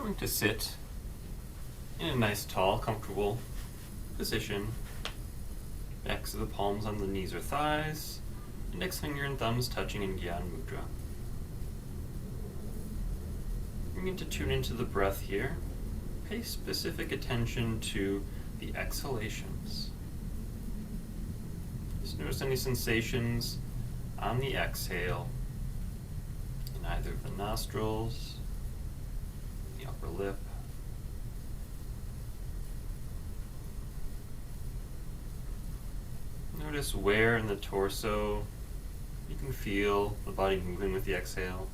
Going to sit in a nice, tall, comfortable position. Backs of the palms on the knees or thighs. Index finger and thumbs touching in Guyan Mudra. Begin to tune into the breath here. Pay specific attention to the exhalations. Just notice any sensations on the exhale in either of the nostrils, the upper lip. Notice where in the torso you can feel the body moving with the exhale.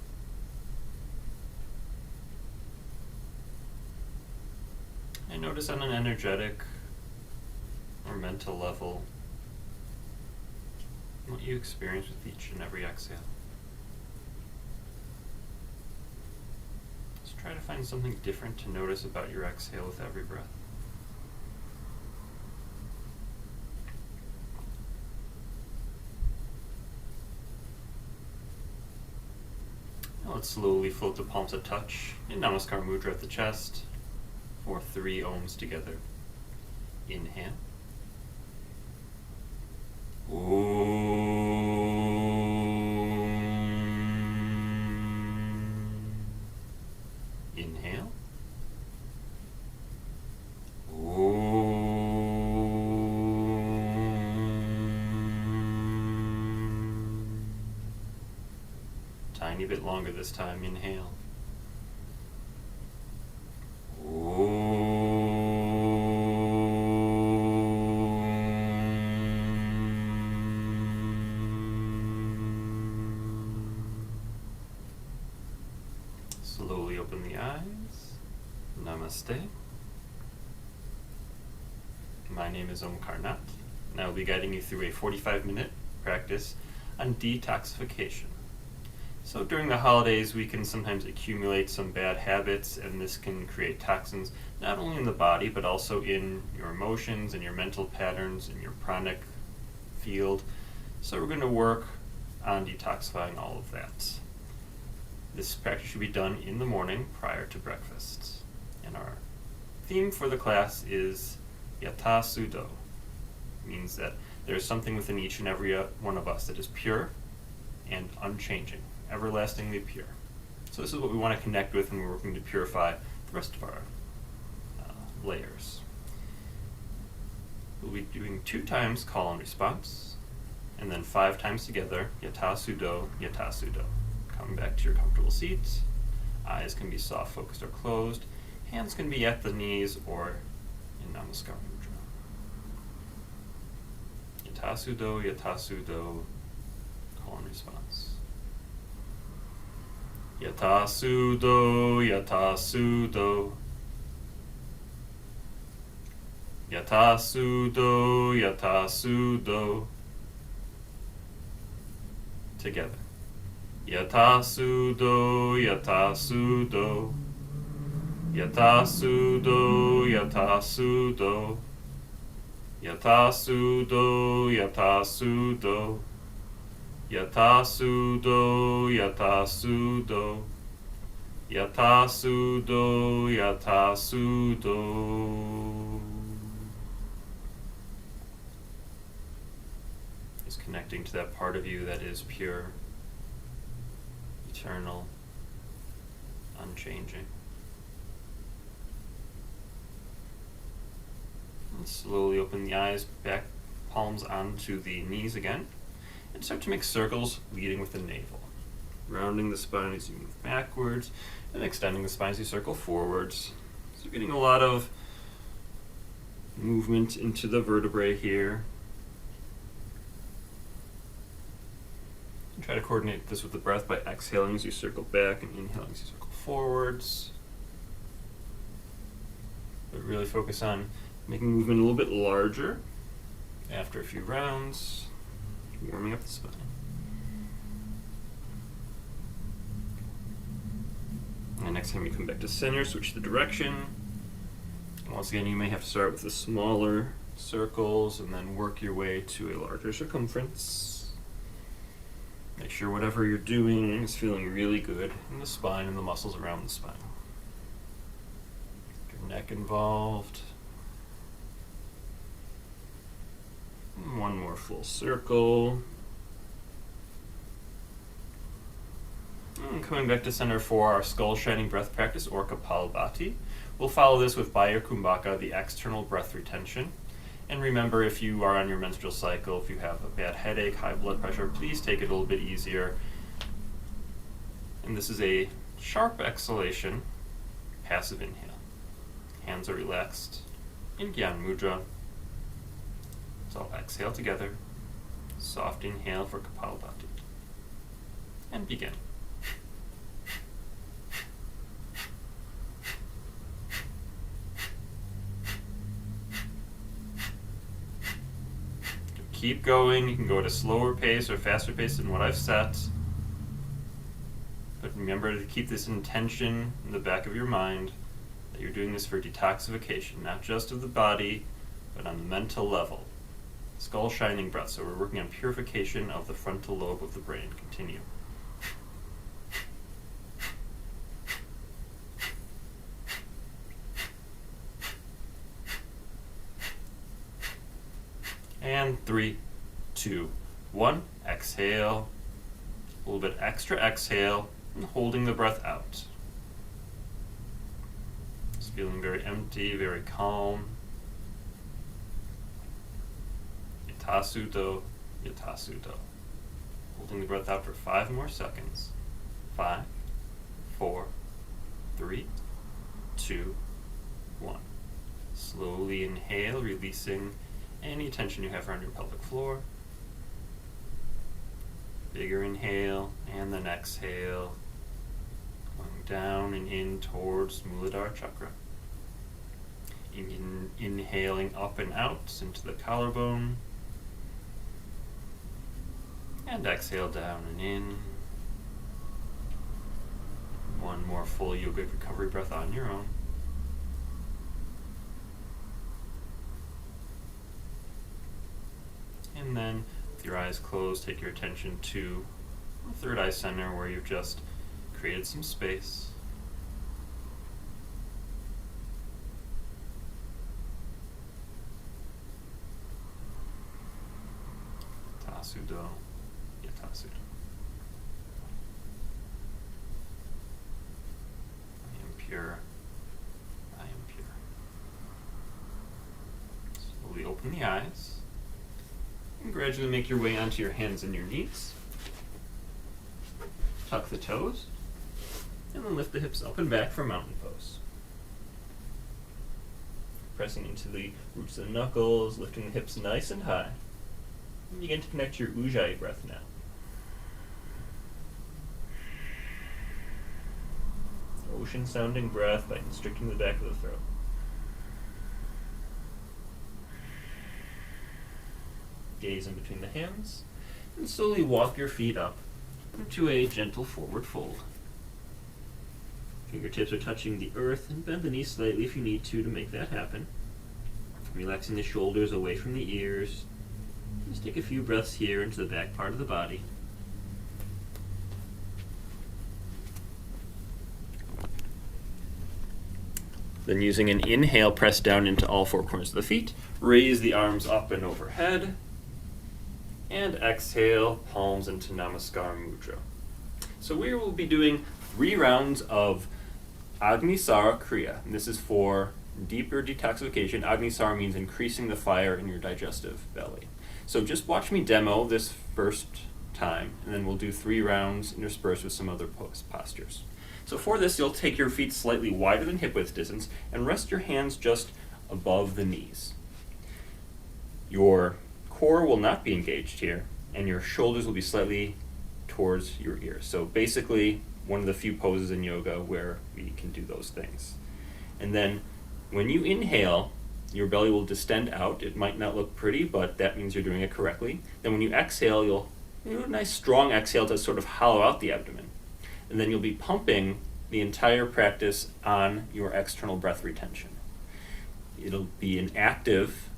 And notice on an energetic or mental level what you experience with each and every exhale. Just try to find something different to notice about your exhale with every breath. Now let's slowly float the palms a touch in Namaskar Mudra at the chest for 3 ohms together. Inhale. Inhale. Tiny bit longer this time. Inhale. Slowly open the eyes. Namaste. My name is Omkarnath, and I will be guiding you through a 45-minute practice on detoxification. So during the holidays, we can sometimes accumulate some bad habits, and this can create toxins not only in the body, but also in your emotions and your mental patterns and your pranic field. So we're going to work on detoxifying all of that. This practice should be done in the morning prior to breakfast. And our theme for the class is Yatha Sudo. It means that there's something within each and every one of us that is pure and unchanging, everlastingly pure. So this is what we want to connect with when we're working to purify the rest of our layers. We'll be doing 2 times call and response, and then 5 times together, Yatha Sudo, Yatha Sudo. Coming back to your comfortable seat. Eyes can be soft, focused, or closed. Hands can be at the knees or in Namaskar Mudra. Yatha Sudo, Yatha Sudo, call and response. Yatha Sudo, Yatha Sudo. Yatha Sudo, Yatha Sudo. Together. Yatha Sudo, Yatha Sudo. Yatha Sudo, Yatha Sudo. Yatha Sudo, Yatha Sudo. Yatha Sudo, Yatha Sudo. Yatha Sudo, Yatha Sudo. Just connecting to that part of you that is pure, eternal, unchanging. And slowly open the eyes, back palms onto the knees again, and start to make circles leading with the navel. Rounding the spine as you move backwards, and extending the spine as you circle forwards. So you're getting a lot of movement into the vertebrae here. And try to coordinate this with the breath by exhaling as you circle back and inhaling as you circle forwards. But really focus on making movement a little bit larger after a few rounds, warming up the spine. And next time you come back to center, switch the direction. Once again, you may have to start with the smaller circles and then work your way to a larger circumference. Make sure whatever you're doing is feeling really good in the spine and the muscles around the spine. neck involved. One more full circle. And coming back to center for our skull shining breath practice, or Kapalabhati. We'll follow this with Baya Kumbhaka, the external breath retention. And remember, if you are on your menstrual cycle, if you have a bad headache, high blood pressure, please take it a little bit easier. And this is a sharp exhalation, passive inhale. Hands are relaxed in Guyan Mudra. So I'll exhale together, soft inhale for Kapalabhati, and begin. Keep going. You can go at a slower pace or faster pace than what I've set. But remember to keep this intention in the back of your mind that you're doing this for detoxification, not just of the body, but on the mental level. Skull shining breath. So we're working on purification of the frontal lobe of the brain. Continue. And 3, 2, 1. Exhale. A little bit extra exhale, and holding the breath out. Just feeling very empty, very calm. Yatasuto, yatasuto. Holding the breath out for 5 more seconds. 5, 4, 3, 2, 1. Slowly inhale, releasing any tension you have around your pelvic floor. Bigger inhale, and then exhale. Going down and in towards Muladhara Chakra. Inhaling up and out into the collarbone. And exhale down and in. One more full yogic recovery breath on your own. And then, with your eyes closed, take your attention to the third eye center where you've just created some space. Yatasudo, yatasudo. I am pure. I am pure. Slowly open the eyes. And gradually make your way onto your hands and your knees. Tuck the toes. And then lift the hips up and back for mountain pose. Pressing into the roots of the knuckles, lifting the hips nice and high. And begin to connect your Ujjayi breath now. Ocean sounding breath by constricting the back of the throat. Gaze in between the hands, and slowly walk your feet up into a gentle forward fold. Fingertips are touching the earth, and bend the knees slightly if you need to make that happen. Relaxing the shoulders away from the ears. Just take a few breaths here into the back part of the body. Then using an inhale, press down into all 4 corners of the feet. Raise the arms up and overhead. And exhale, palms into Namaskar Mudra. So we will be doing 3 rounds of Agnisara Kriya. And this is for deeper detoxification. Agnisara means increasing the fire in your digestive belly. So just watch me demo this first time, and then we'll do 3 rounds interspersed with some other postures. So for this, you'll take your feet slightly wider than hip width distance and rest your hands just above the knees. Your core will not be engaged here, and your shoulders will be slightly towards your ears. So basically, one of the few poses in yoga where we can do those things. And then when you inhale, your belly will distend out. It might not look pretty, but that means you're doing it correctly. Then when you exhale, you'll do a nice strong exhale to sort of hollow out the abdomen. And then you'll be pumping the entire practice on your external breath retention. It'll be an active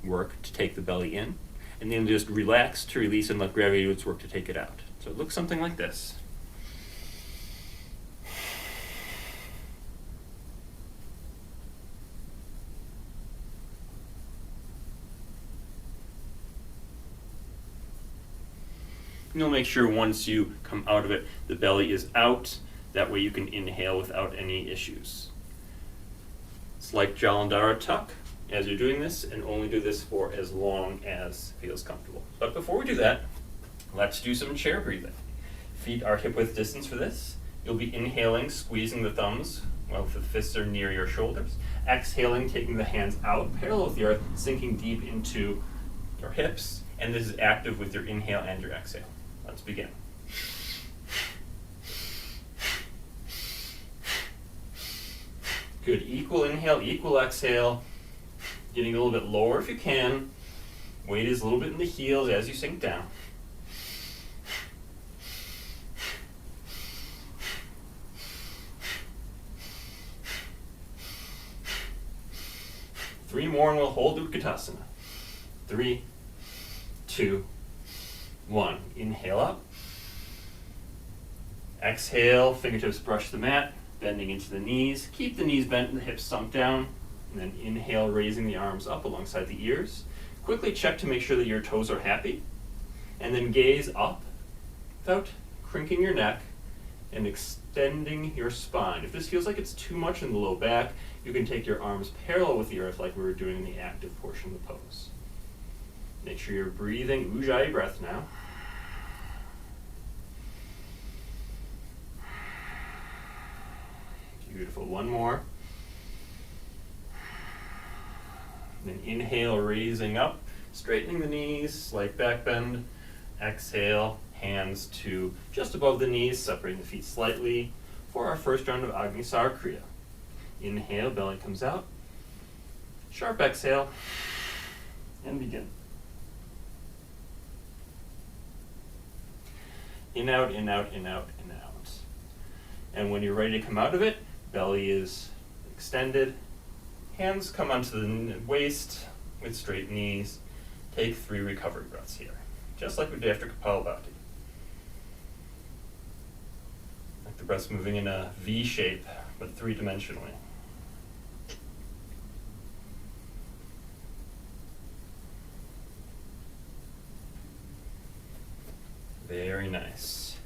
work to take the belly in, and then just relax to release and let gravity do its work to take it out. So it looks something like this. You'll make sure once you come out of it, the belly is out. That way you can inhale without any issues. It's like Jalandhara tuck as you're doing this, and only do this for as long as feels comfortable. But before we do that, let's do some chair breathing. Feet are hip width distance for this. You'll be inhaling, squeezing the thumbs while the fists are near your shoulders. Exhaling, taking the hands out, parallel with the earth, sinking deep into your hips. And this is active with your inhale and your exhale. Let's begin. Good, equal inhale, equal exhale. Getting a little bit lower if you can. Weight is a little bit in the heels as you sink down. Three more and we'll hold Utkatasana. 3, 2, 1. Inhale up. Exhale, fingertips brush the mat, bending into the knees. Keep the knees bent and the hips sunk down. And then inhale, raising the arms up alongside the ears. Quickly check to make sure that your toes are happy. And then gaze up without crinking your neck and extending your spine. If this feels like it's too much in the low back, you can take your arms parallel with the earth like we were doing in the active portion of the pose. Make sure you're breathing Ujjayi breath now. Beautiful. One more. Then inhale, raising up, straightening the knees, slight back bend. Exhale, hands to just above the knees, separating the feet slightly for our first round of Agnisara Kriya. Inhale, belly comes out. Sharp exhale, and begin. In, out, in, out, in, out, in, out. And when you're ready to come out of it, belly is extended. Hands come onto the waist with straight knees. Take 3 recovery breaths here, just like we did after Kapalabhati. Like the breath's moving in a V shape, but 3-dimensionally. Very nice.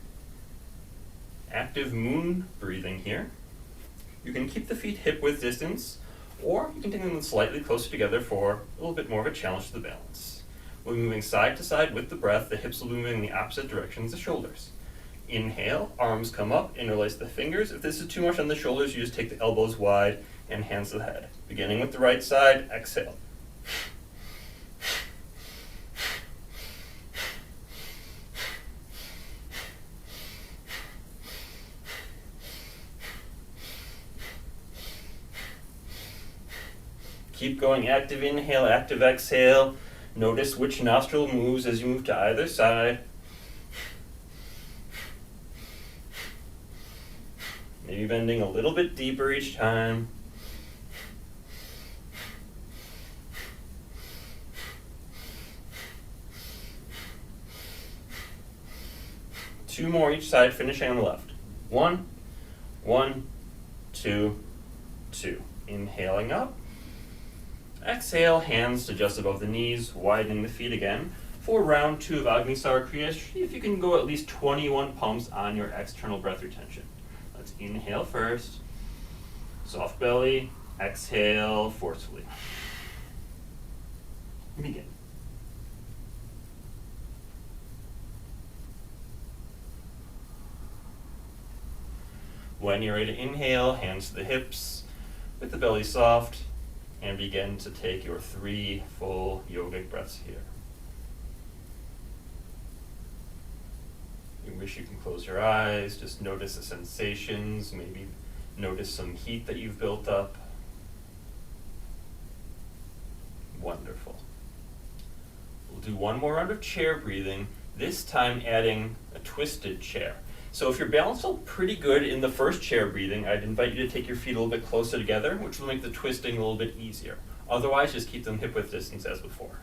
Active moon breathing here. You can keep the feet hip width distance, or you can take them slightly closer together for a little bit more of a challenge to the balance. We'll be moving side to side with the breath. The hips will be moving in the opposite direction as the shoulders. Inhale, arms come up, interlace the fingers. If this is too much on the shoulders, you just take the elbows wide and hands to the head. Beginning with the right side, exhale. Keep going, active inhale, active exhale. Notice which nostril moves as you move to either side. Maybe bending a little bit deeper each time. Two more each side, finishing on the left. 1, 1, 2, 2. Inhaling up. Exhale, hands to just above the knees, widening the feet again. For round 2 of Agnisara Kriya, see if you can go at least 21 pumps on your external breath retention. Let's inhale first. Soft belly. Exhale forcefully. Begin. When you're ready to inhale, hands to the hips, with the belly soft, and begin to take your 3 full yogic breaths here. You wish you can close your eyes, just notice the sensations, maybe notice some heat that you've built up. Wonderful. We'll do one more round of chair breathing, this time adding a twisted chair. So if your balance felt pretty good in the first chair breathing, I'd invite you to take your feet a little bit closer together, which will make the twisting a little bit easier. Otherwise, just keep them hip width distance as before.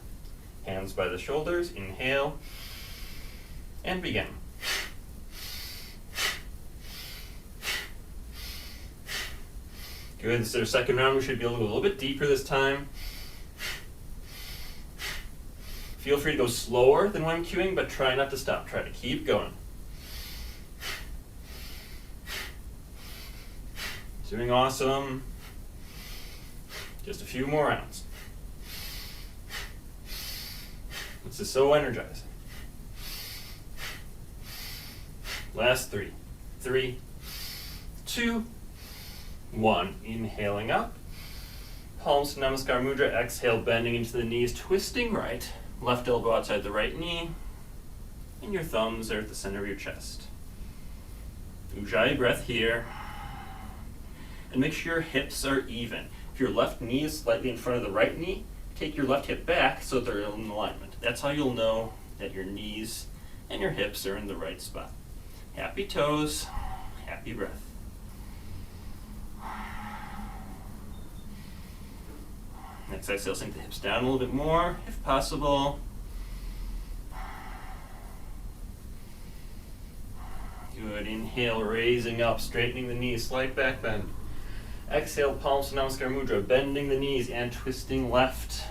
Hands by the shoulders, inhale, and begin. Good, this is our second round. We should be able to go a little bit deeper this time. Feel free to go slower than when I'm cueing, but try not to stop. Try to keep going. Doing awesome. Just a few more rounds. This is so energizing. Last 3. 3, 2, 1. Inhaling up. Palms to Namaskar Mudra. Exhale, bending into the knees, twisting right. Left elbow outside the right knee. And your thumbs are at the center of your chest. Ujjayi breath here. And make sure your hips are even. If your left knee is slightly in front of the right knee, take your left hip back so they're in alignment. That's how you'll know that your knees and your hips are in the right spot. Happy toes, happy breath. Next exhale, sink the hips down a little bit more, if possible. Good. Inhale, raising up, straightening the knees, slight back bend. Exhale, palms to Namaskar Mudra, bending the knees and twisting left.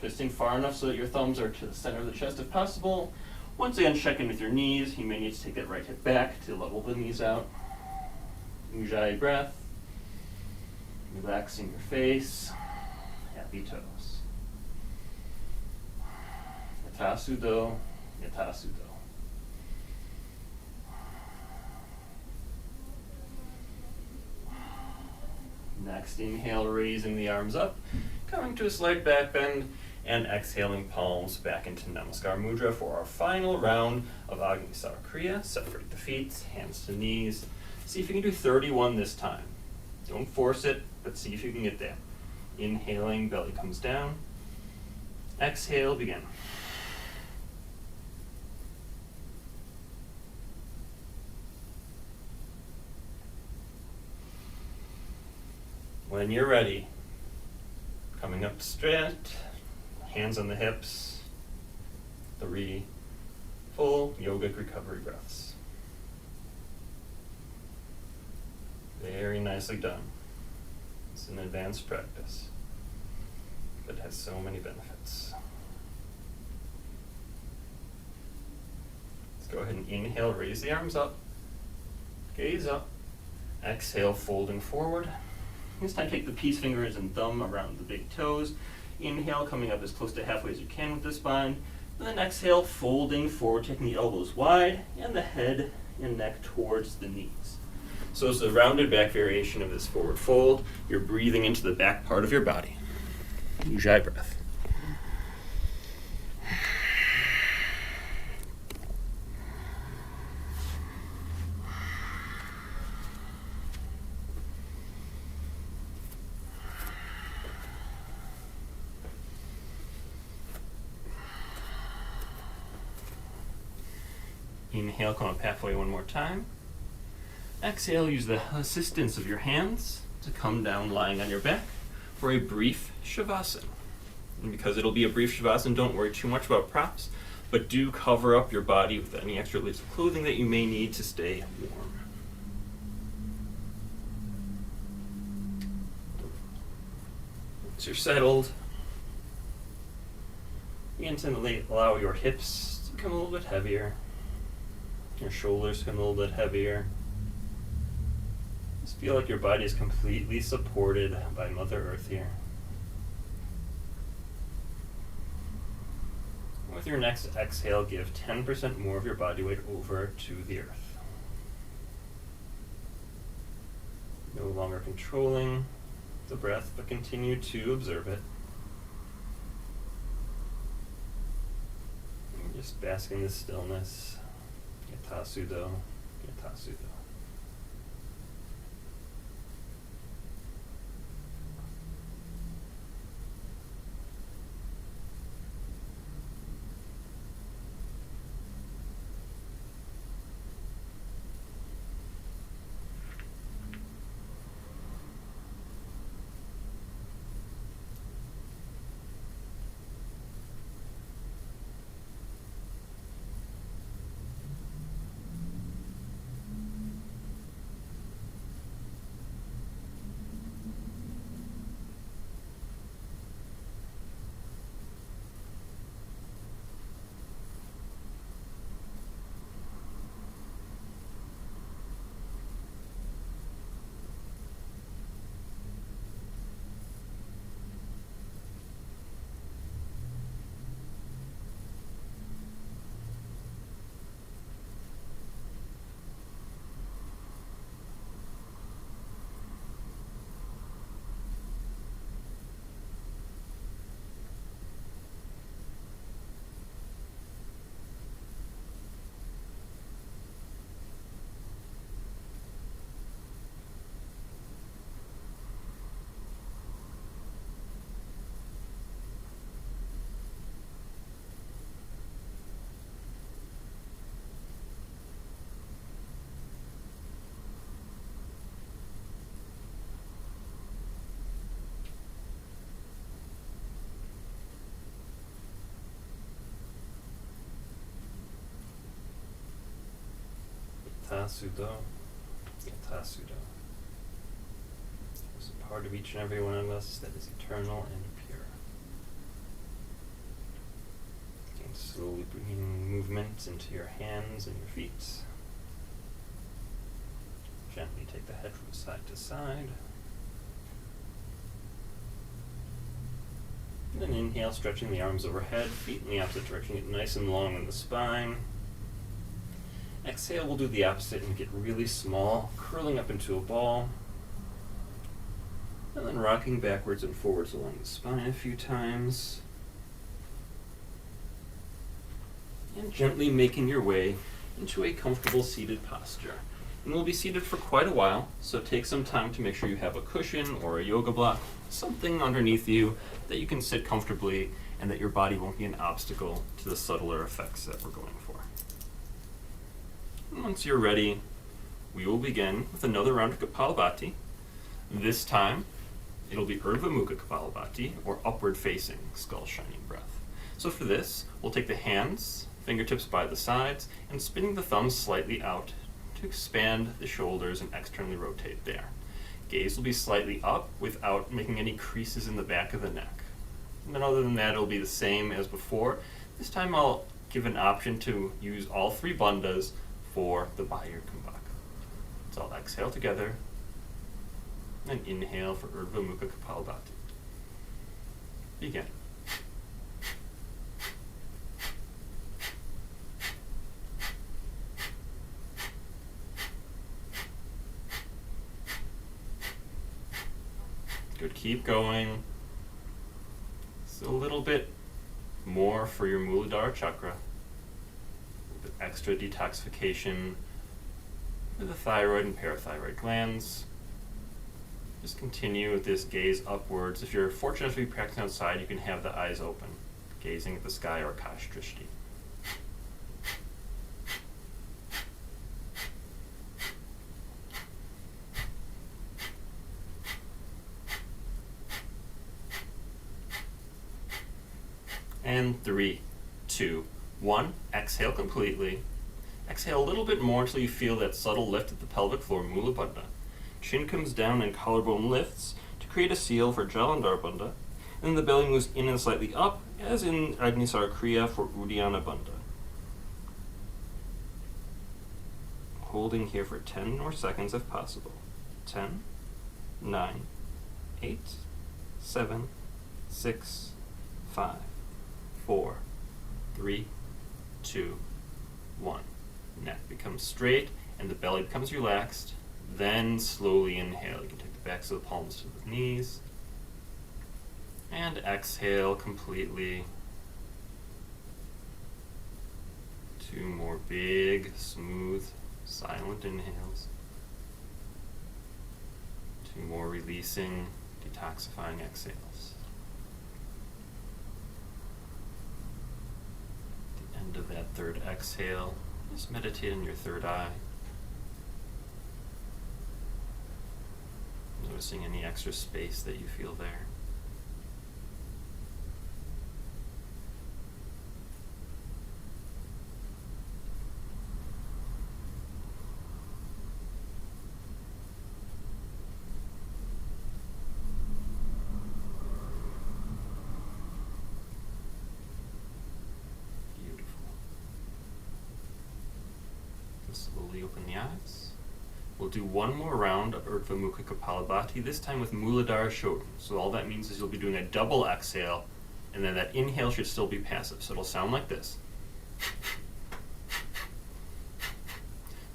Twisting far enough so that your thumbs are to the center of the chest if possible. Once again, check in with your knees. You may need to take that right hip back to level the knees out. Ujjayi breath. Relaxing your face. Happy toes. Yatha Sudo, Yatha Sudo. Next, inhale, raising the arms up, coming to a slight back bend, and exhaling palms back into Namaskar Mudra for our final round of Agnisara Kriya. Separate the feet, hands to knees. See if you can do 31 this time. Don't force it, but see if you can get there. Inhaling, belly comes down. Exhale, begin. When you're ready, coming up straight, hands on the hips, 3 full yogic recovery breaths. Very nicely done. It's an advanced practice, but has so many benefits. Let's go ahead and inhale, raise the arms up, gaze up. Exhale, folding forward. This time take the peace fingers and thumb around the big toes. Inhale, coming up as close to halfway as you can with the spine. And then exhale, folding forward, taking the elbows wide and the head and neck towards the knees. So it's a rounded back variation of this forward fold. You're breathing into the back part of your body. Ujjayi breath. Inhale, come up halfway one more time. Exhale, use the assistance of your hands to come down lying on your back for a brief Shavasana. And because it'll be a brief Shavasana, don't worry too much about props, but do cover up your body with any extra layers of clothing that you may need to stay warm. Once you're settled, begin to allow your hips to become a little bit heavier. Your shoulders become a little bit heavier. Just feel like your body is completely supported by Mother Earth here. With your next exhale, give 10% more of your body weight over to the earth. No longer controlling the breath, but continue to observe it. And just bask in the stillness. Yatha Sudo, Yatha Sudo. Yathasudo, Yathasudo. There's a part of each and every one of us that is eternal and pure. And slowly bringing movement into your hands and your feet. Gently take the head from side to side. And then inhale, stretching the arms overhead, feet in the opposite direction, get nice and long in the spine. Exhale, we'll do the opposite and get really small, curling up into a ball. And then rocking backwards and forwards along the spine a few times. And gently making your way into a comfortable seated posture. And we'll be seated for quite a while, so take some time to make sure you have a cushion or a yoga block, something underneath you that you can sit comfortably and that your body won't be an obstacle to the subtler effects that we're going for. And once you're ready, we will begin with another round of Kapalabhati. This time, it'll be Irvamuga Kapalabhati, or upward facing skull shining breath. So for this, we'll take the hands, fingertips by the sides, and spinning the thumbs slightly out to expand the shoulders and externally rotate there. Gaze will be slightly up without making any creases in the back of the neck. And then other than that, it'll be the same as before. This time I'll give an option to use all three bandhas for the Bayur Kumbhaka. So I'll exhale together and inhale for Irvamuga Kapalabhati. Begin. Good, keep going. It's a little bit more for your Muladhara chakra. A bit extra detoxification for the thyroid and parathyroid glands. Just continue with this gaze upwards. If you're fortunate to be practicing outside, you can have the eyes open, gazing at the sky or Akash Drishti. And 3, 2, 1. Exhale completely. Exhale a little bit more until you feel that subtle lift at the pelvic floor, Mula Bandha. Chin comes down and collarbone lifts to create a seal for Jalandhar Bandha. And then the belly moves in and slightly up, as in Agnisara Kriya for Uddiyana Bandha. Holding here for 10 more seconds if possible. 10, 9, 8, 7, 6, 5, 4, 3, 2, 1. Neck becomes straight and the belly becomes relaxed. Then slowly inhale. You can take the backs of the palms to the knees. And exhale completely. 2 more big, smooth, silent inhales. 2 more releasing, detoxifying exhales. At the end of that third exhale, just meditate on your third eye. Noticing any extra space that you feel there. Beautiful. Slowly open the eyes. We'll do one more round of Irvamuga Kapalabhati, this time with Muladhara Shodhan. So all that means is you'll be doing a double exhale, and then that inhale should still be passive. So it'll sound like this.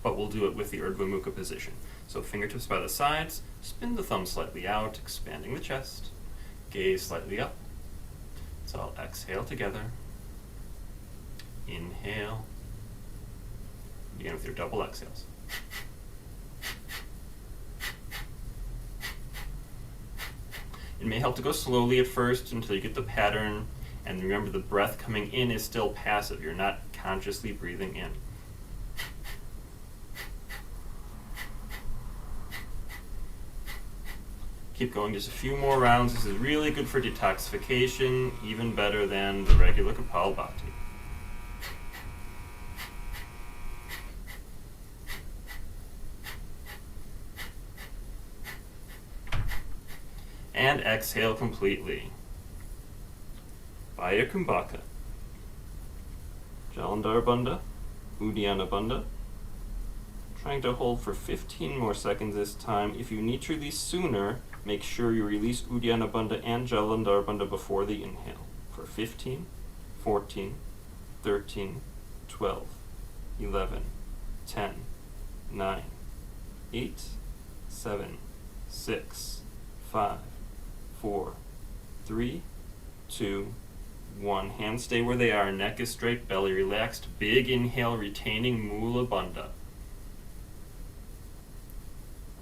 But we'll do it with the Irvamuga position. So fingertips by the sides, spin the thumb slightly out, expanding the chest, gaze slightly up. So I'll exhale together. Inhale. Begin with your double exhales. It may help to go slowly at first until you get the pattern, and remember the breath coming in is still passive. You're not consciously breathing in. Keep going just a few more rounds. This is really good for detoxification, even better than the regular Kapalabhati. and exhale completely. Vaya Kumbhaka. Jalandhar Bandha, Uddiyana Bandha. Trying to hold for 15 more seconds this time. If you need to release sooner, make sure you release Uddiyana Bandha and Jalandhar Bandha before the inhale. For 15, 14, 13, 12, 11, 10, 9, 8, 7, 6, 5, 4, 3, 2, 1. Hands stay where they are. Neck is straight, belly relaxed. Big inhale, retaining Mula Bandha.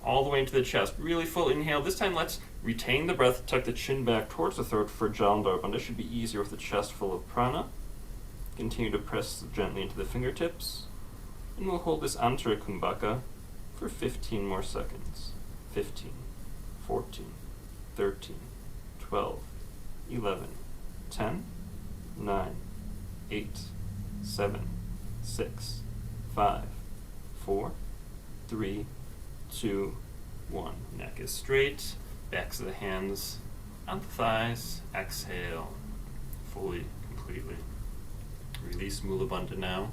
All the way into the chest. Really full inhale. This time let's retain the breath, tuck the chin back towards the throat for Jalandhar Bandha. Should be easier with the chest full of prana. Continue to press gently into the fingertips. And we'll hold this Antara Kumbhaka for 15 more seconds. 15, 14, 13, 12, 11, 10, 9, 8, 7, 6, 5, 4, 3, 2, 1. Neck is straight, backs of the hands on the thighs. Exhale fully, completely. Release Mula Bandha now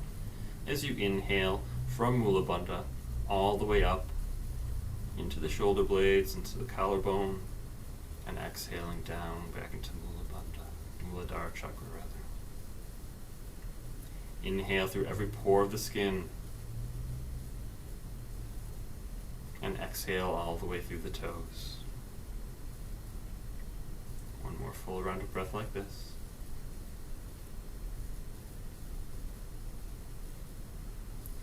as you inhale from Mula Bandha all the way up into the shoulder blades, into the collarbone, and exhaling down back into Mula Bandha, Muladhara Chakra rather. Inhale through every pore of the skin, and exhale all the way through the toes. One more full round of breath like this.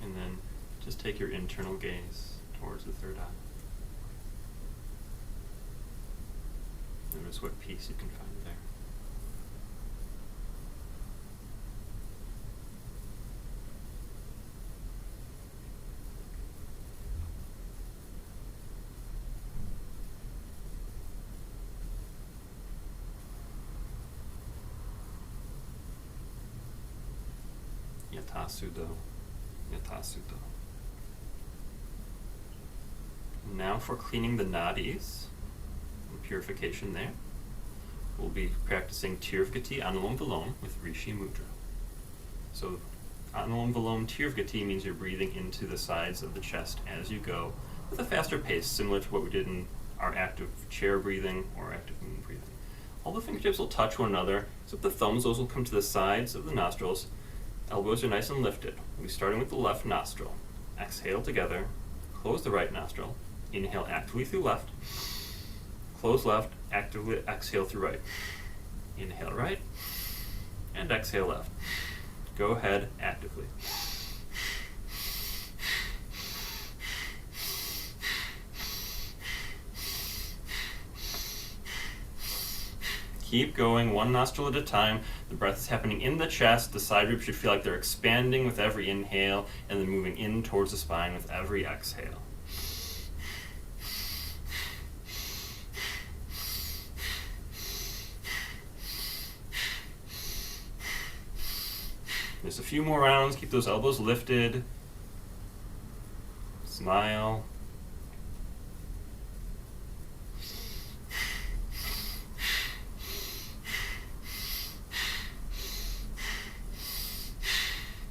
And then just take your internal gaze towards the third eye. Notice what peace you can find there. Yathasudo, Yathasudo. Now for cleaning the nadis, and purification there, we'll be practicing Tirvgati Anulom Vilom with Rishi Mudra. So Anulom Vilom Tirvgati means you're breathing into the sides of the chest as you go with a faster pace, similar to what we did in our active chair breathing or active moon breathing. All the fingertips will touch one another, except the thumbs, those will come to the sides of the nostrils. Elbows are nice and lifted. We'll be starting with the left nostril. Exhale together. Close the right nostril. Inhale actively through left. Close left. Actively exhale through right. Inhale right. And exhale left. Go ahead actively. Keep going, one nostril at a time. The breath is happening in the chest. The side ribs should feel like they're expanding with every inhale and then moving in towards the spine with every exhale. There's a few more rounds. Keep those elbows lifted. Smile.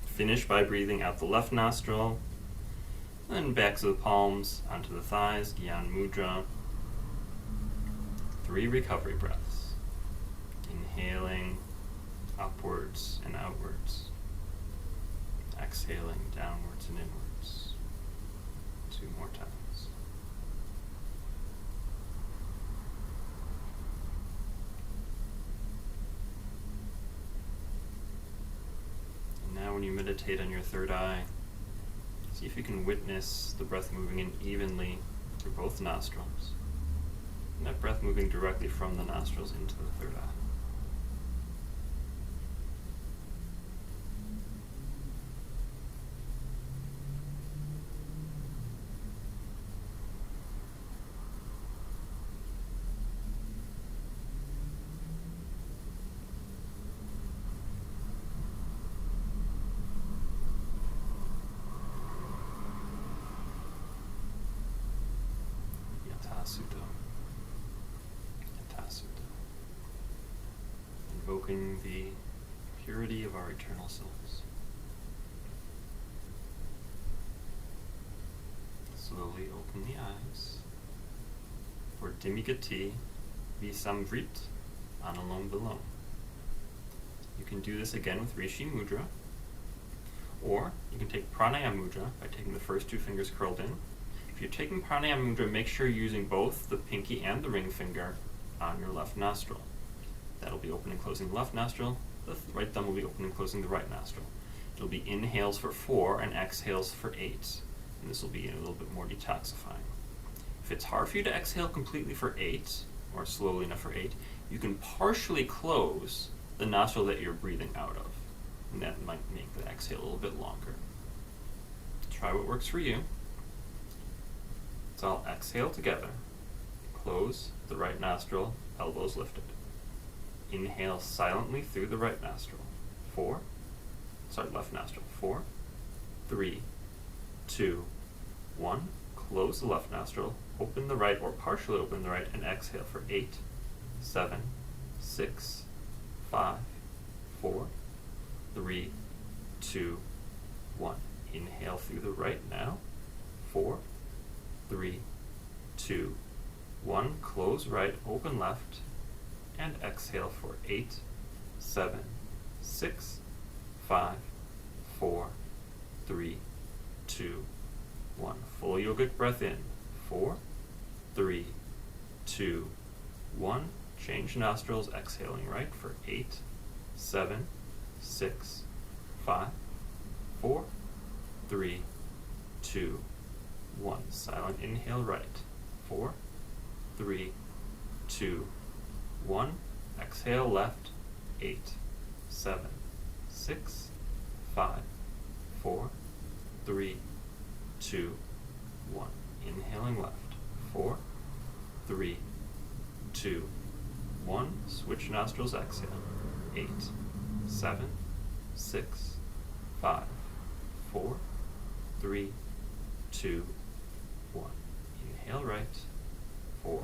Finish by breathing out the left nostril, then backs of the palms onto the thighs, Guyan Mudra. 3 recovery breaths. Inhaling upwards and outwards. Exhaling downwards and inwards. 2 more times. Now when you meditate on your third eye, see if you can witness the breath moving in evenly through both nostrils. And that breath moving directly from the nostrils into the third eye. invoking the purity of our eternal souls. Slowly open the eyes for Dimigati Visamvrit Analom Vilom. You can do this again with Rishi Mudra, or you can take Pranayama Mudra by taking the first two fingers curled in. If you're taking Pranayama Mudra, make sure you're using both the pinky and the ring finger on your left nostril. That'll be opening and closing the left nostril. The right thumb will be opening and closing the right nostril. It'll be inhales for 4 and exhales for 8. And this will be a little bit more detoxifying. If it's hard for you to exhale completely for 8, or slowly enough for 8, you can partially close the nostril that you're breathing out of. And that might make the exhale a little bit longer. Try what works for you. So I'll exhale together. Close the right nostril, elbows lifted. Inhale silently through the right nostril. Left nostril. 4, 3, 2, 1. Close the left nostril, open the right or partially open the right, and exhale for 8, 7, 6, 5, 4, 3, 2, 1. Inhale through the right now. 4, 3, 2, 1. Close right, open left, and exhale for 8, 7, 6, 5, 4, 3, 2, 1. Full yogic breath in. 4, 3, 2, 1. Change nostrils, exhaling right for 8, 7, 6, 5, 4, 3, 2, 1. Silent inhale right. 4, 3, 2, 1. Exhale left. 8, 7, 6, 5, 4, 3, 2, 1. Inhaling left. 4, 3, 2, 1. Switch nostrils, exhale. 8, 7, 6, 5, 4, 3, 2, 1. Inhale right. 4,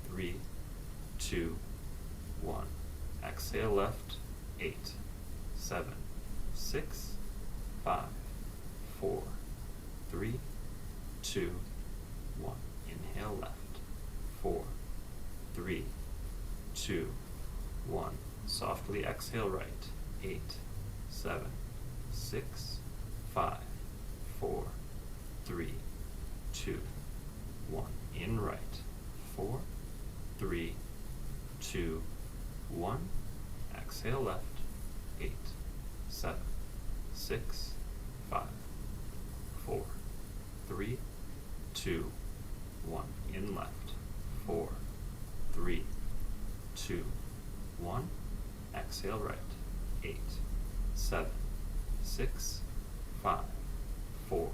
3, 2, 1. Exhale left. 8, 7, 6, 5, 4, 3, 2, 1. Inhale left. 4, 3, 2, 1. Softly exhale right. 8, 7, 6, 5, 4, 3, 2, 1. In right. 4, 3, 2, 1. Exhale left. 8, 7, 6, 5, 4, 3, 2, 1. In left. 4, 3, 2, 1. Exhale right. 8, 7, 6, 5, 4,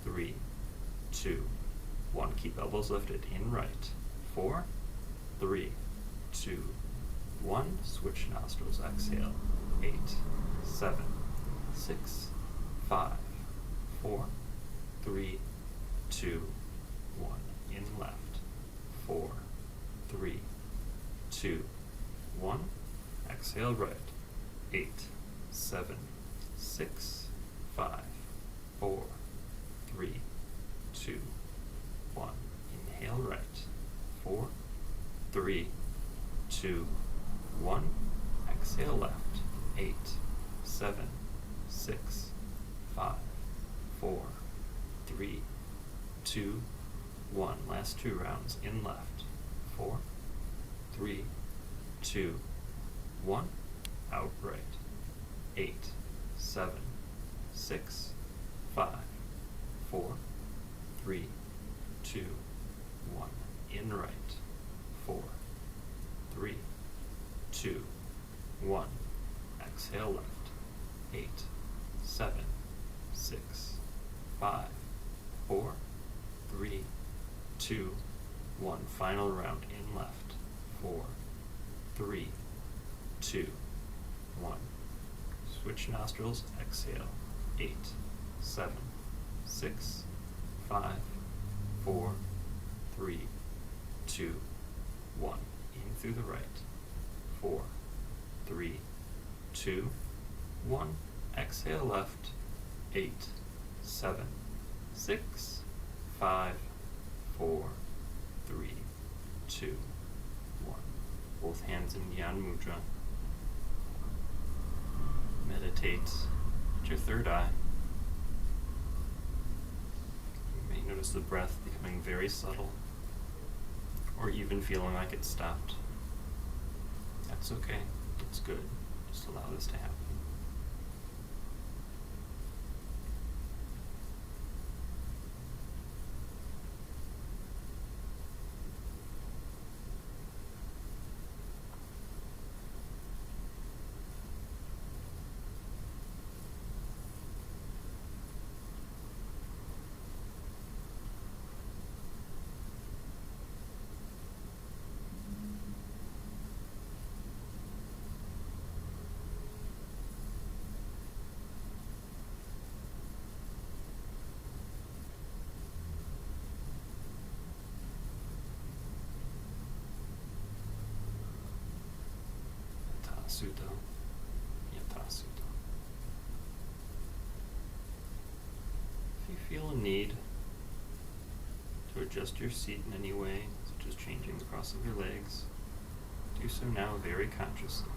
3, 2, 1. Keep elbows lifted. In right. 4, 3, 2, 1. Switch nostrils. Exhale. 8, 7, 6, 5, 4, 3, 2, 1. In left. 4, 3, 2, 1. Exhale right. 8, 7, 6, 5, 4, 3, 2, 1. Inhale right. 4, 3, 2, 1. Exhale left. 8, 7, 6, 5, 4, 3, 2, 1. Last 2 rounds. In left. 4, 3, 2, 1. Out right. 8, 7, 6, 5, 4, 3, 2, 1. In right. 4, 3, 2, 1. Exhale left. 8, 7, 6, 5, 4, 3, 2, 1. Final round. In left. 4, 3, 2, 1. Switch nostrils. Exhale. 8, 7, 6, 5, 4, 3, 2, 1. In through the right. 4, 3, 2, 1. Exhale left. 8, 7, 6, 5, 4, 3, 2, 1. Both hands in Guyan Mudra. Meditate at your third eye. You may notice the breath becoming very subtle, or even feeling like it stopped. That's okay. It's good. Just allow this to happen. Sutta, Yata Sutta. If you feel a need to adjust your seat in any way, such as changing the cross of your legs, do so now very consciously.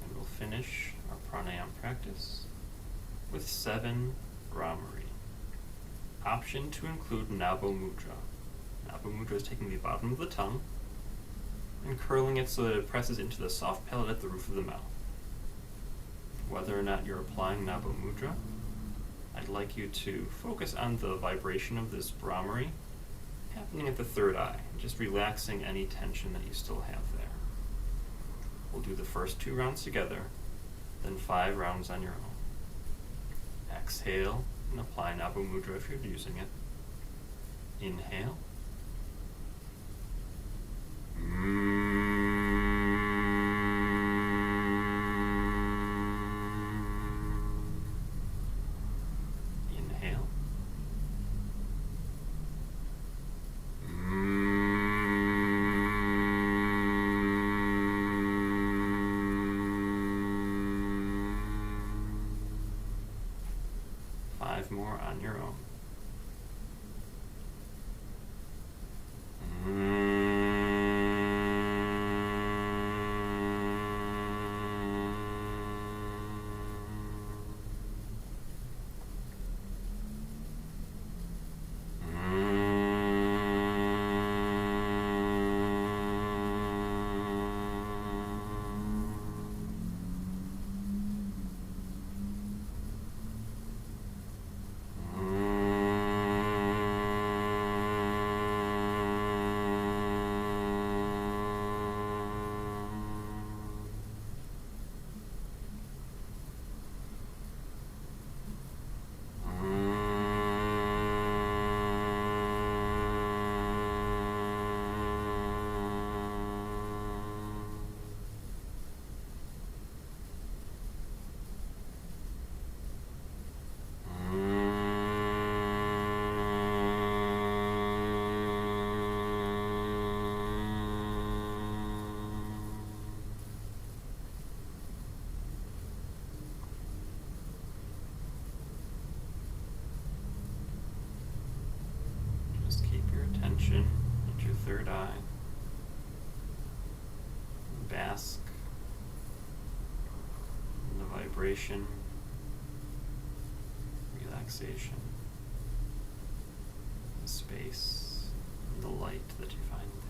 And we'll finish our pranayama practice with 7 Brahmari. Option to include Naboo Mudra. Naboo Mudra is taking the bottom of the tongue and curling it so that it presses into the soft palate at the roof of the mouth. Whether or not you're applying Naboo Mudra, I'd like you to focus on the vibration of this Brahmari happening at the third eye, and just relaxing any tension that you still have there. We'll do the first 2 rounds together, then 5 rounds on your own. Exhale and apply Naboo Mudra if you're using it. Inhale. Inhale. 5 more on your own. Attention at your third eye. Bask in the vibration, relaxation, the space, and the light that you find there.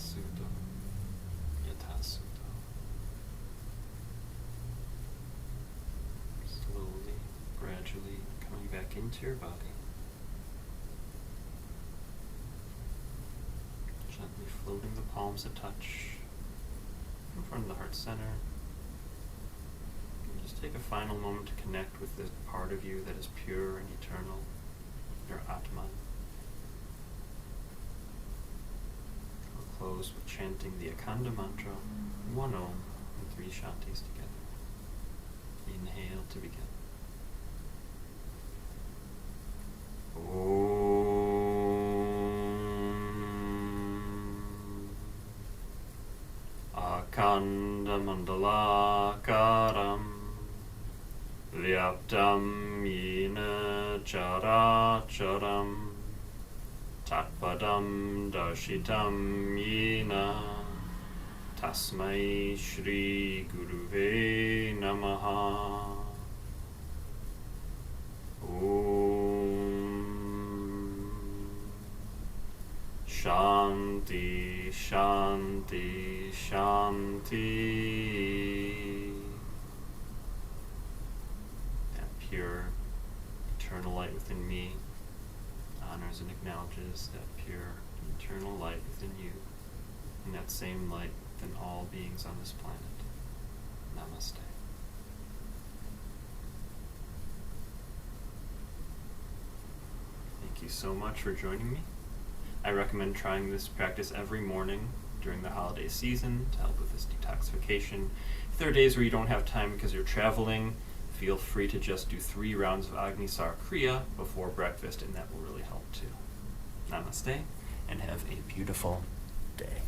Yatasudo. Yatasudo. Slowly, gradually coming back into your body. Gently floating the palms a touch in front of the heart center. And just take a final moment to connect with the part of you that is pure and eternal, your Atman. We'll close with chanting the Akanda Mantra, 1 Om and 3 Shantis together. Inhale to begin. Akanda Mandalakaram Vyaptam Yena Characharam Tatpadam Darshitam Yena Tasmai Shri Guruve Namaha. Shanti, Shanti, Shanti. That pure, eternal light within me honors and acknowledges that pure, eternal light within you, and that same light within all beings on this planet. Namaste. Thank you so much for joining me. I recommend trying this practice every morning during the holiday season to help with this detoxification. If there are days where you don't have time because you're traveling, feel free to just do 3 rounds of Agnisara Kriya before breakfast, and that will really help too. Namaste, and have a beautiful day.